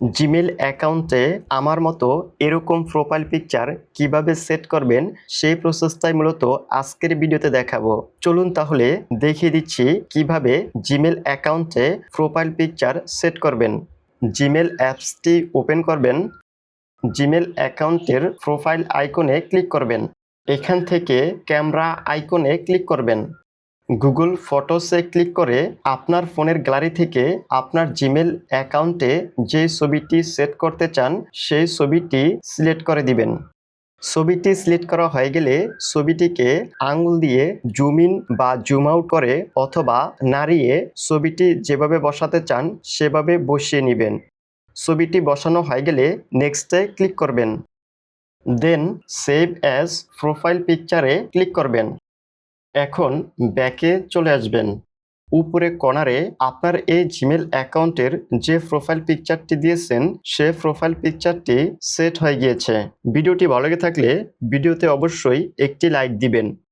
Gmail অ্যাকাউন্টে আমার মতো এরকম প্রোফাইল পিকচার কিভাবে সেট করবেন সেই প্রসেসটাই মূলত আজকের ভিডিওতে দেখাবো। চলুন তাহলে দেখিয়ে দিচ্ছি কিভাবে জিমেল অ্যাকাউন্টে প্রোফাইল পিকচার সেট করবেন। জিমেল অ্যাপসটি ওপেন করবেন। জিমেল অ্যাকাউন্টের প্রোফাইল আইকনে ক্লিক করবেন। এখান থেকে ক্যামেরা আইকনে ক্লিক করবেন। গুগল ফটোসে ক্লিক করে আপনার ফোনের গ্যালারি থেকে আপনার জিমেল অ্যাকাউন্টে যে ছবিটি সেট করতে চান সেই ছবিটি সিলেক্ট করে দিবেন। ছবিটি সিলেক্ট করা হয়ে গেলে ছবিটিকে আঙুল দিয়ে জুম ইন বা জুম আউট করে অথবা নাড়িয়ে ছবিটি যেভাবে বসাতে চান সেভাবে বসিয়ে নেবেন। ছবিটি বসানো হয়ে গেলে নেক্সটে ক্লিক করবেন। দেন সেভ অ্যাজ প্রোফাইল পিকচারে ক্লিক করবেন। এখন ব্যাকে চলে আসবেন। উপরে কর্নারে আপনার এই জিমেল অ্যাকাউন্টের যে প্রোফাইল পিকচারটি দিয়েছেন সে প্রোফাইল পিকচারটি সেট হয়ে গিয়েছে। ভিডিওটি ভালো লেগে থাকলে ভিডিওতে অবশ্যই একটি লাইক দিবেন।